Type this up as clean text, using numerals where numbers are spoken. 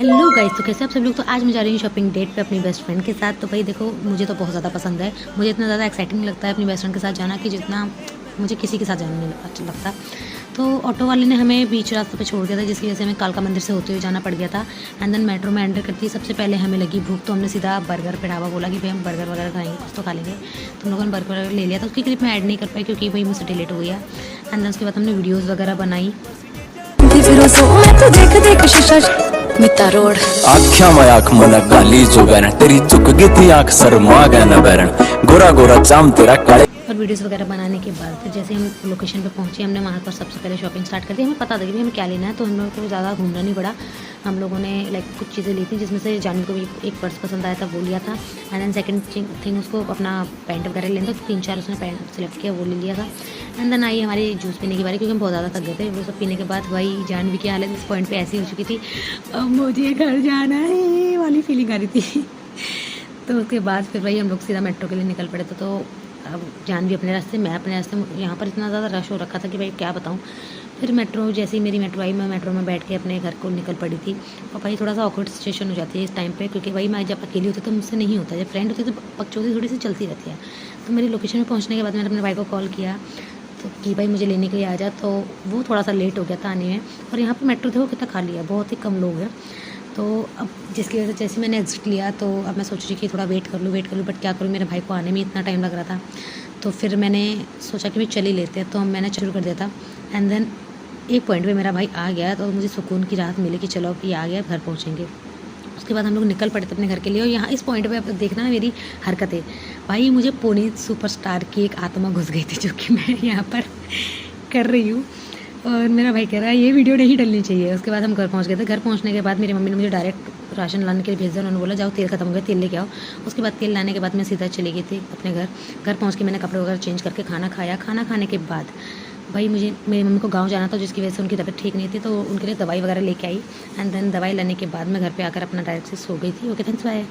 Hello guys, तो कैसे आप सब लोग। तो आज मैं जा रही हूँ शॉपिंग डेट पे अपनी बेस्ट फ्रेंड के साथ। तो भाई देखो, मुझे तो बहुत ज़्यादा पसंद है। मुझे इतना ज़्यादा एक्साइटिंग लगता है अपनी बेस्ट फ्रेंड के साथ जाना कि जितना मुझे किसी के साथ जाने में अच्छा लगता। तो ऑटो वाले ने हमें बीच रास्ते पे छोड़ दिया था, जिसकी वजह से हमें कालका मंदिर से होते हुए जाना पड़ गया था। एंड देन मेट्रो में एंटर करती सबसे पहले हमें लगी भूख, तो हमने सीधा बर्गर पे ढाबा बोला कि भाई हम बर्गर वगैरह खाएंगे, कुछ तो खा लेंगे। तो हम लोगों ने बर्गर ले लिया था। उसकी क्लिप मैं ऐड नहीं कर पाई क्योंकि भाई मुझसे डिलीट हो गया। एंड देन उसके बाद हमने वीडियोज़ वगैरह बनाई। मिता रोड आख्या मैं आँख मन गाली जो बहन तेरी चुक गई थी आँख सर माँ गया न बहन गोरा गोरा चाम तेरा काले। और वीडियोस वगैरह बनाने के बाद फिर जैसे हम लोकेशन पे पहुंचे, हमने वहाँ पर सबसे पहले शॉपिंग स्टार्ट कर दी। हमें पता था कि हमें क्या लेना है, तो हम लोगों को ज़्यादा घूमना नहीं पड़ा। हम लोगों ने कुछ चीज़ें ली थी, जिसमें से जानवी को भी एक पर्स पसंद आया था, वो लिया था। एंड देन सेकंड थिंग उसको अपना पैंट वगैरह लेना था, तो 3-4 उसने पैंट सेलेक्ट किया, वो ले लिया था। एंड देन आई हमारी जूस पीने की बारी, क्योंकि हम बहुत ज़्यादा थक गए थे। वो सब पीने के बाद भाई जानवी की हालत इस पॉइंट पर ऐसी हो चुकी थी, अब मुझे घर जाना है वाली फीलिंग आ रही थी। तो उसके बाद फिर भाई हम लोग सीधा मेट्रो के लिए निकल पड़े थे। तो अब जानवी अपने रास्ते, मैं अपने रास्ते। यहाँ पर इतना ज़्यादा रश हो रखा था कि भाई क्या बताऊँ। फिर मेट्रो, जैसे ही मेरी मेट्रो आई, मैं मेट्रो में बैठ के अपने घर को निकल पड़ी थी। और भाई थोड़ा सा ऑकवर्ड सिचुएशन हो जाती है इस टाइम पे, क्योंकि भाई मैं जब अकेली होती तो मुझसे नहीं होता, जब फ्रेंड होती तो बकचोदी थोड़ी सी चलती रहती है। तो मेरी लोकेशन में पहुँचने के बाद मैंने अपने भाई को कॉल किया तो कि भाई मुझे लेने के लिए आ जा। तो वो थोड़ा सा लेट हो गया था आने में। और यहाँ पर मेट्रो देखो कितना खाली है, बहुत ही कम लोग हैं। तो अब जिसकी वजह से जैसे मैंने एग्जिट लिया, तो अब मैं सोच रही कि थोड़ा वेट कर लूँ, बट क्या करूँ, मेरे भाई को आने में इतना टाइम लग रहा था। तो फिर मैंने सोचा कि भाई चल ही लेते हैं, तो मैंने शुरू कर दिया था। एंड देन एक पॉइंट पे मेरा भाई आ गया, तो मुझे सुकून की राहत मिली कि चलो अब ये आ गया, घर पहुँचेंगे। उसके बाद हम लोग निकल पड़े थे अपने घर के लिए। और यहाँ इस पॉइंट पे अब देखना ना मेरी हरकतें, भाई मुझे पुनीत सुपरस्टार की एक आत्मा घुस गई थी, जो कि मैं यहाँ पर कर रही हूँ। और मेरा भाई कह रहा है ये वीडियो नहीं डलनी चाहिए। उसके बाद हम घर पहुंच गए थे। घर पहुंचने के बाद मेरी मम्मी ने मुझे डायरेक्ट राशन लाने के लिए भेज दिया। उन्होंने बोला जाओ तेल खत्म हो गया, तेल लेके आओ। उसके बाद तेल लाने के बाद मैं सीधा चली गई थी अपने घर। घर पहुंच के मैंने कपड़े वगैरह चेंज करके खाना खाया। खाना खाने के बाद भाई मुझे, मेरी मम्मी को गाँव जाना था, जिसकी वजह से उनकी तबीयत ठीक नहीं थी, तो उनके लिए दवाई वगैरह लेके आई। एंड देन दवाई लेने के बाद मैं घर पर आकर अपना डायरेक्ट से सो गई थी। Okay, thanks, bye.